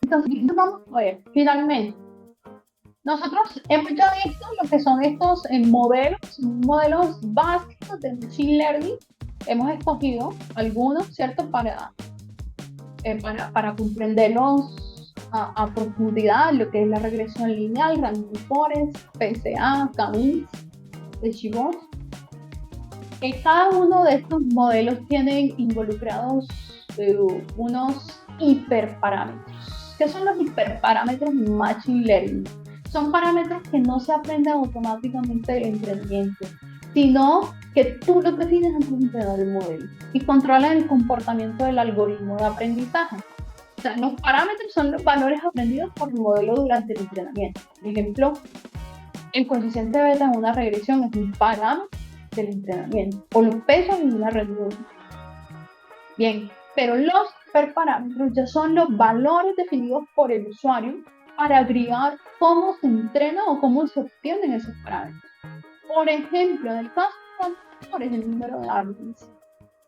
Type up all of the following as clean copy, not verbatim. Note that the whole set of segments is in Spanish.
Entonces, vamos a ver, finalmente, nosotros hemos ya visto lo que son estos modelos básicos de Machine Learning. Hemos escogido algunos, ¿cierto? Para comprenderlos a profundidad, lo que es la regresión lineal, Random Forest, PCA, K-means, XGBoost. Cada uno de estos modelos tienen involucrados unos hiperparámetros. ¿Qué son los hiperparámetros en Machine Learning? Son parámetros que no se aprenden automáticamente del entrenamiento, sino que tú los defines antes de entrenar el modelo y controlan el comportamiento del algoritmo de aprendizaje. O sea, los parámetros son los valores aprendidos por el modelo durante el entrenamiento. Por ejemplo, el coeficiente beta en una regresión es un parámetro del entrenamiento, o los pesos en una red neuronal. Bien, pero los hiperparámetros ya son los valores definidos por el usuario para guiar cómo se entrena o cómo se obtienen esos parámetros. Por ejemplo, en el caso de el número de árboles,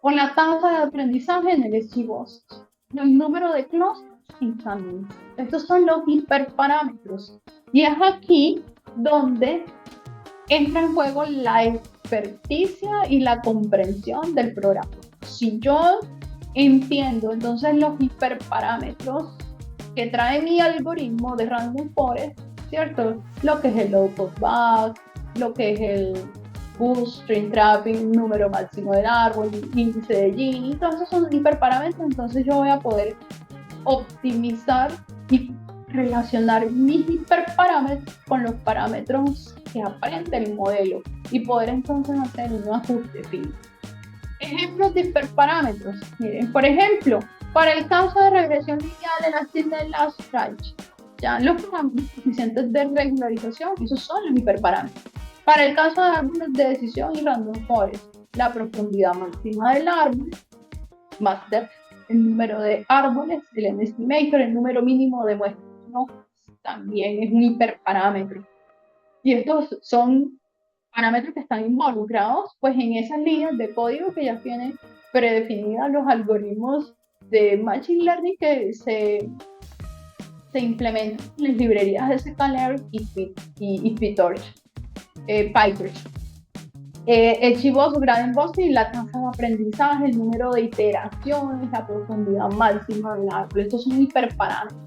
o la tasa de aprendizaje en el XGBoost, el número de clusters en K-means. Estos son los hiperparámetros. Y es aquí donde entra en juego la experticia y la comprensión del programa. Si yo entiendo entonces los hiperparámetros que trae mi algoritmo de Random Forest, ¿cierto? Lo que es el low-cost bug, lo que es el bootstring trapping, número máximo del árbol, índice de Gini, todos esos son hiperparámetros, entonces yo voy a poder optimizar y relacionar mis hiperparámetros con los parámetros que aprende el modelo y poder entonces hacer un ajuste fino. Ejemplos de hiperparámetros. Miren, por ejemplo, para el caso de regresión lineal en Active Net Last Range, ya los parámetros suficientes de regularización, esos son los hiperparámetros. Para el caso de árboles de decisión y Random Forest, la profundidad máxima del árbol, más el número de árboles, el N-estimator, el número mínimo de muestras, ¿no? También es un hiperparámetro. Y estos son parámetros que están involucrados pues en esas líneas de código que ya tienen predefinidas los algoritmos de Machine Learning que se implementan en las librerías de sklearn y PyTorch. El XGBoost, Gradenboost y la tasa de aprendizaje, el número de iteraciones, la profundidad máxima del árbol. Estos son hiperparámetros.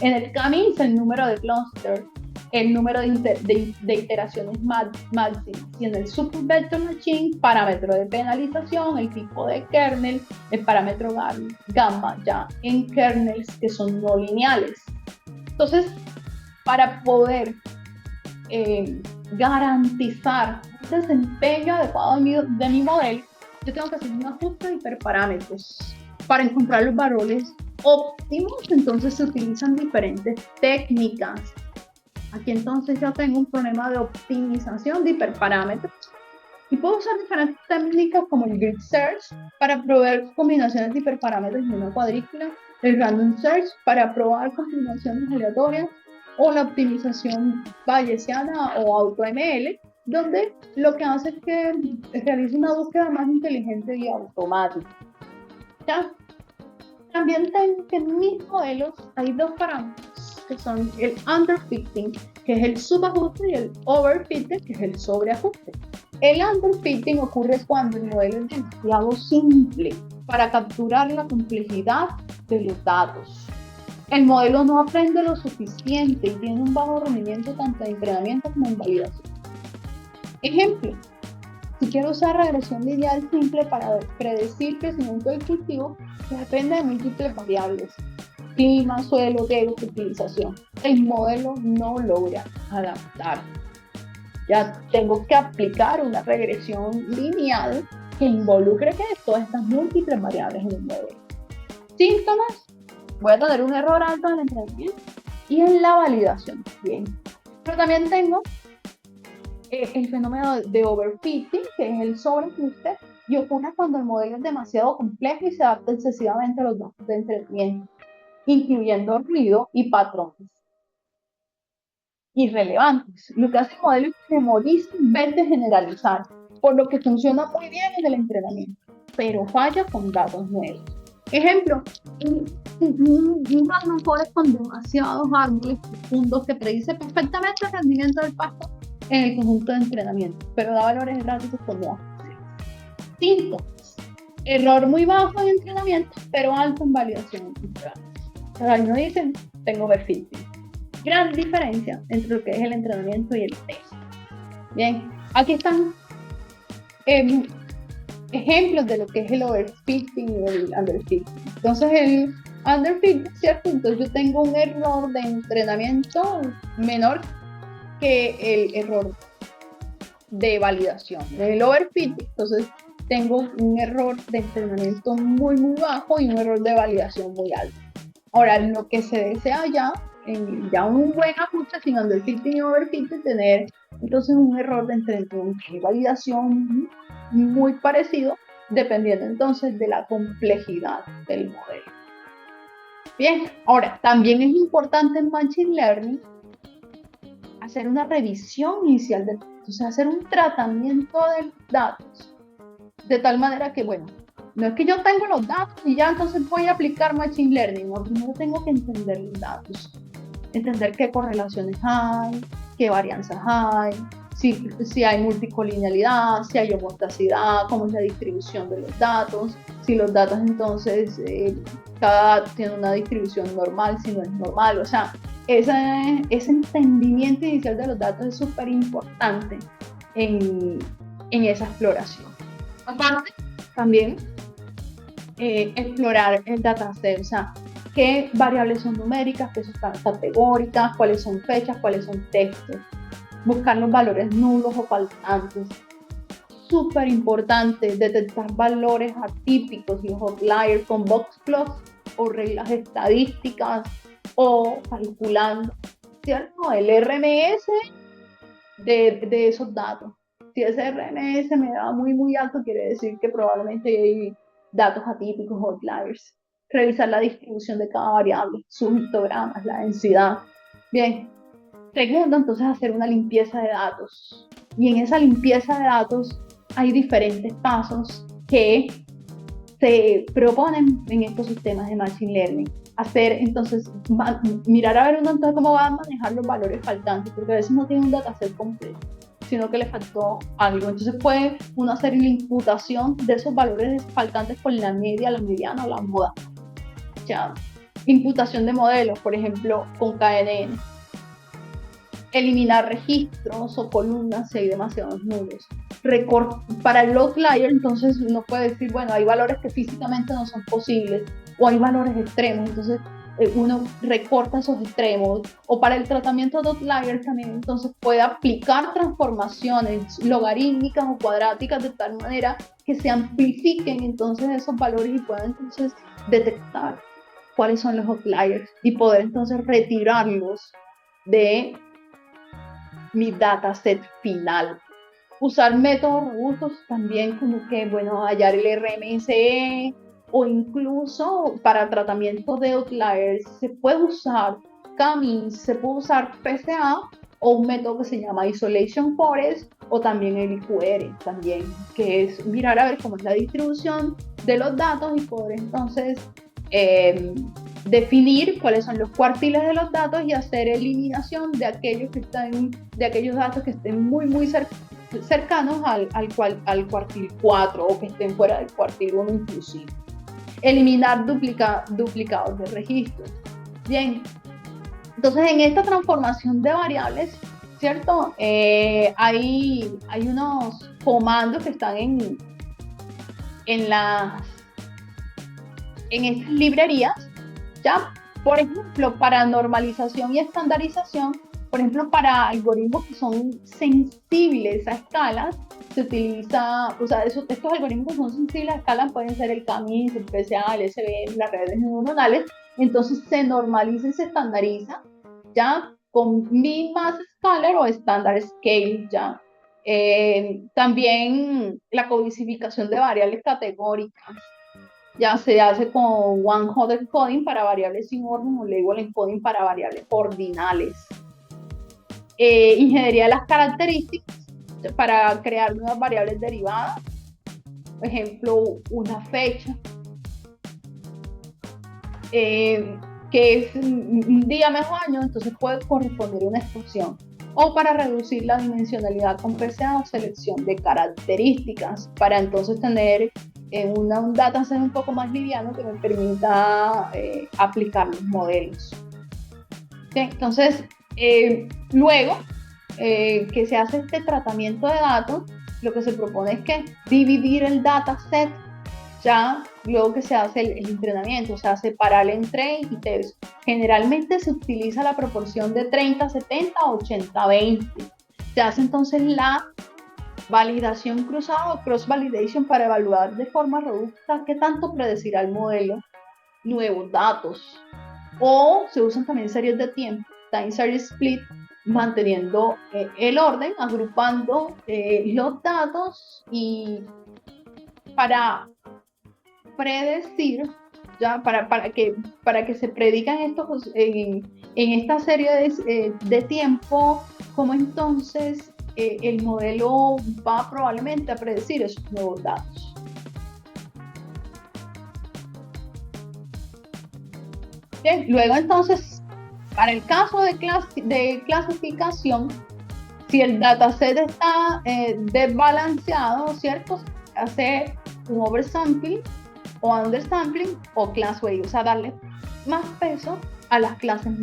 En el K-means, el número de clusters, el número de iteraciones máximas. Y en el Supervector Machine, parámetro de penalización, el tipo de kernel, el parámetro gamma, ya en kernels que son no lineales. Entonces, para poder garantizar un desempeño adecuado de mi modelo, yo tengo que hacer un ajuste de hiperparámetros para encontrar los valores óptimos. Entonces se utilizan diferentes técnicas. Aquí entonces ya tengo un problema de optimización de hiperparámetros y puedo usar diferentes técnicas como el grid search para probar combinaciones de hiperparámetros en una cuadrícula, el random search para probar combinaciones aleatorias, o la optimización bayesiana o AutoML, donde lo que hace es que realice una búsqueda más inteligente y automática. ¿Ya? También tengo que en mis modelos hay dos parámetros, que son el underfitting, que es el subajuste, y el overfitting, que es el sobreajuste. El underfitting ocurre cuando el modelo es demasiado simple para capturar la complejidad de los datos. El modelo no aprende lo suficiente y tiene un bajo rendimiento tanto en entrenamiento como en validación. Ejemplo, si quiero usar regresión lineal simple para predecir crecimiento del cultivo, depende de múltiples variables: clima, suelo, riego, fertilización. El modelo no logra adaptar. Ya tengo que aplicar una regresión lineal que involucre todas estas múltiples variables en el modelo. Síntomas: voy a tener un error alto en el entrenamiento y en la validación. Bien. Pero también tengo el fenómeno de overfitting, que es el sobreajuste, y ocurre cuando el modelo es demasiado complejo y se adapta excesivamente a los datos de entrenamiento, incluyendo ruido y patrones irrelevantes. Lo que hace el modelo es que memoriza en vez de generalizar, por lo que funciona muy bien en el entrenamiento, pero falla con datos nuevos. Ejemplo, un random forest con demasiados árboles profundos que predice perfectamente el rendimiento del pasto en el conjunto de entrenamiento, pero da valores erráticos como síntomas. Error muy bajo en entrenamiento, pero alto en validación. Ahí no dicen, tengo overfitting. Gran diferencia entre lo que es el entrenamiento y el test. Bien, aquí están ejemplos de lo que es el overfitting y el underfitting. Entonces, el underfitting, ¿cierto? Entonces, yo tengo un error de entrenamiento menor que el error de validación. En el overfitting, entonces, tengo un error de entrenamiento muy, muy bajo y un error de validación muy alto. Ahora, lo que se desea ya un buen ajuste sin underfitting y overfitting, tener entonces un error de entrenamiento y validación muy parecido, dependiendo entonces de la complejidad del modelo. Bien, ahora, también es importante en Machine Learning hacer una revisión inicial de datos, o sea, hacer un tratamiento de los datos, de tal manera que, bueno, no es que yo tengo los datos y ya entonces voy a aplicar Machine Learning, no, primero tengo que entender los datos, entender qué correlaciones hay, qué varianzas hay, si hay multicolinealidad, si hay homostasidad, cómo es la distribución de los datos, si los datos entonces cada dato tiene una distribución normal, si no es normal, o sea, ese entendimiento inicial de los datos es súper importante en esa exploración. Aparte, también explorar el dataset, o sea, qué variables son numéricas, qué son categóricas, cuáles son fechas, cuáles son textos, buscar los valores nulos o faltantes. Súper importante detectar valores atípicos, los outliers con boxplots o reglas estadísticas o calculando, ¿cierto? El RMS de esos datos. Si ese RMS me da muy, muy alto, quiere decir que probablemente hay datos atípicos o outliers. Revisar la distribución de cada variable, sus histogramas, la densidad. Bien. Segundo, entonces hacer una limpieza de datos. Y en esa limpieza de datos hay diferentes pasos que se proponen en estos sistemas de Machine Learning. Hacer, entonces, mirar a ver uno entonces cómo va a manejar los valores faltantes, porque a veces no tiene un dataset completo, sino que le faltó algo. Entonces puede uno hacer la imputación de esos valores faltantes con la media, la mediana o la moda. Ya, imputación de modelos, por ejemplo, con KNN. Eliminar registros o columnas si hay demasiados nulos. Para el outlier, entonces uno puede decir, bueno, hay valores que físicamente no son posibles o hay valores extremos, entonces uno recorta esos extremos. O para el tratamiento de outliers también, entonces puede aplicar transformaciones logarítmicas o cuadráticas de tal manera que se amplifiquen entonces esos valores y puedan entonces detectar cuáles son los outliers y poder entonces retirarlos de mi dataset final. Usar métodos robustos también, como que, bueno, hallar el RMSE o incluso para tratamiento de outliers se puede usar K-means, se puede usar PCA o un método que se llama Isolation Forest o también el IQR también, que es mirar a ver cómo es la distribución de los datos y poder entonces definir cuáles son los cuartiles de los datos y hacer eliminación de aquellos datos que estén muy, muy cercanos al cuartil 4 o que estén fuera del cuartil 1 inclusive. Eliminar duplicados de registros. Bien, entonces en esta transformación de variables, ¿cierto? Hay unos comandos que están en estas librerías, ¿ya? Por ejemplo, para normalización y estandarización, por ejemplo, para algoritmos que son sensibles a escalas, se utiliza, o sea, estos algoritmos que son sensibles a escalas pueden ser el K-means, el PCA, el SVM, las redes neuronales, entonces se normaliza y se estandariza, ¿ya? Con min mass scalar o standard scale, ¿ya? También la codificación de variables categóricas, ya se hace con one-hot encoding para variables sin orden o label encoding para variables ordinales. Ingeniería de las características para crear nuevas variables derivadas, por ejemplo, una fecha. que es un día menos año, entonces puede corresponder una explosión. O para reducir la dimensionalidad con PCA o selección de características, para entonces tener un dataset un poco más liviano que me permita aplicar los modelos. ¿Sí? Entonces, luego que se hace este tratamiento de datos, lo que se propone es que dividir el dataset, ya luego que se hace el entrenamiento, o sea, separar el train y test. Generalmente se utiliza la proporción de 30-70 o 80-20. Se hace entonces la validación cruzada o cross-validation para evaluar de forma robusta qué tanto predecirá el modelo nuevos datos. O se usan también series de tiempo, time series split, manteniendo el orden, agrupando los datos y para predecir, ya para que se predican estos en esta serie de tiempo, como entonces el modelo va probablemente a predecir esos nuevos datos. Bien, luego entonces, para el caso de clasificación, si el dataset está desbalanceado, ¿cierto? Hace un oversampling o undersampling o class weight, o sea, darle más peso a las clases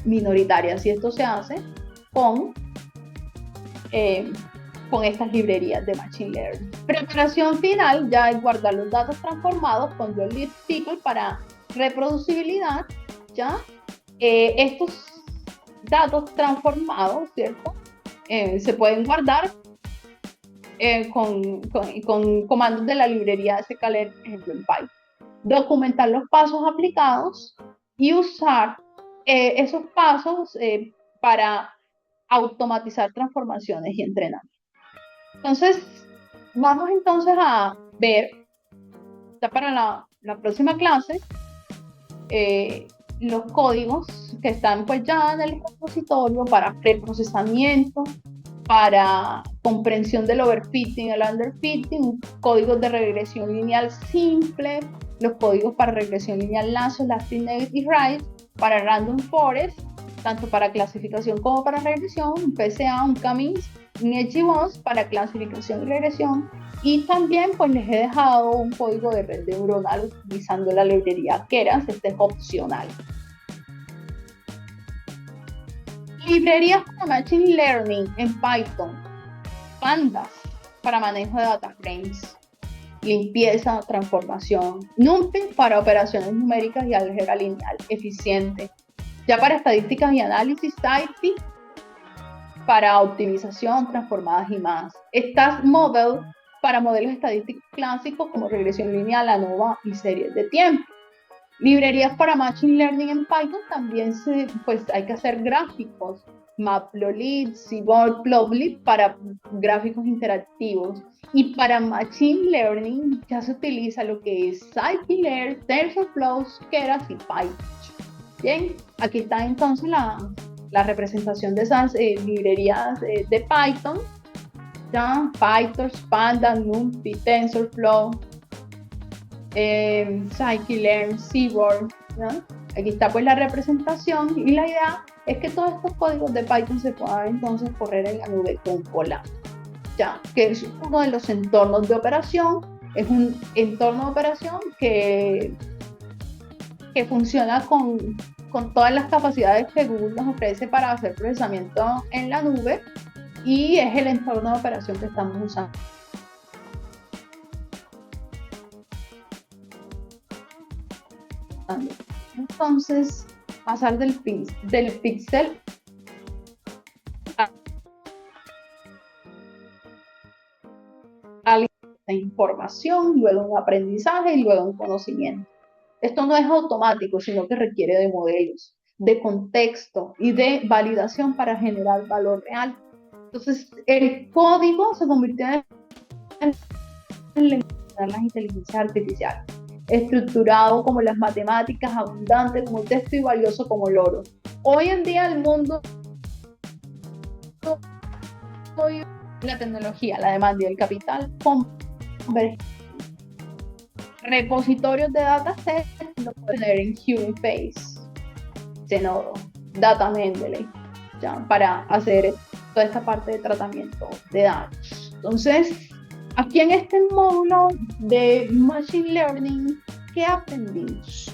minoritarias, y esto se hace con estas librerías de Machine Learning. Preparación final ya es guardar los datos transformados con your lead SQL para reproducibilidad, ¿ya? Estos datos transformados, ¿cierto? Se pueden guardar con comandos de la librería sklearn, por ejemplo, en Python. Documentar los pasos aplicados y usar esos pasos para automatizar transformaciones y entrenamiento. Entonces, vamos entonces a ver, ya para la próxima clase, los códigos que están pues ya en el repositorio para preprocesamiento, para comprensión del overfitting, el underfitting, códigos de regresión lineal simple, los códigos para regresión lineal lazo, lasting negative rise, para random forest, tanto para clasificación como para regresión, un PCA, un K-means, un XGBoost para clasificación y regresión, y también pues les he dejado un código de red neuronal utilizando la librería Keras, este es opcional. Librerías para Machine Learning en Python, Pandas para manejo de data frames, limpieza, transformación, NumPy para operaciones numéricas y álgebra lineal eficiente. Ya para estadísticas y análisis, SciPy para optimización, transformadas y más. Stats-Model para modelos estadísticos clásicos como regresión lineal, ANOVA y series de tiempo. Librerías para Machine Learning en Python también pues hay que hacer gráficos, Matplotlib, Seaborn, Plotly para gráficos interactivos. Y para Machine Learning ya se utiliza lo que es Scikit-learn, TensorFlow, Keras y PyTorch. Bien, aquí está entonces la representación de esas librerías de Python. ¿Ya? PyTorch, Pandas, NumPy, TensorFlow, Scikit-learn, Seaborn, ¿no? Aquí está pues la representación, y la idea es que todos estos códigos de Python se puedan entonces correr en la nube con Colab, ya que es uno de los entornos de operación, es un entorno de operación que funciona con todas las capacidades que Google nos ofrece para hacer procesamiento en la nube, y es el entorno de operación que estamos usando. Entonces, pasar del píxel a la información, luego un aprendizaje y luego un conocimiento. Esto no es automático, sino que requiere de modelos, de contexto y de validación para generar valor real. Entonces, el código se convirtió en las inteligencias artificiales, estructurado como las matemáticas, abundante como el texto y valioso como el oro. Hoy en día el mundo, la tecnología, la demanda y el capital convergen. Repositorios de datasets lo puedes tener en Human Face, Zenodo, Data Mendeley, ya, para hacer toda esta parte de tratamiento de datos. Entonces, aquí en este módulo de Machine Learning, ¿qué aprendimos?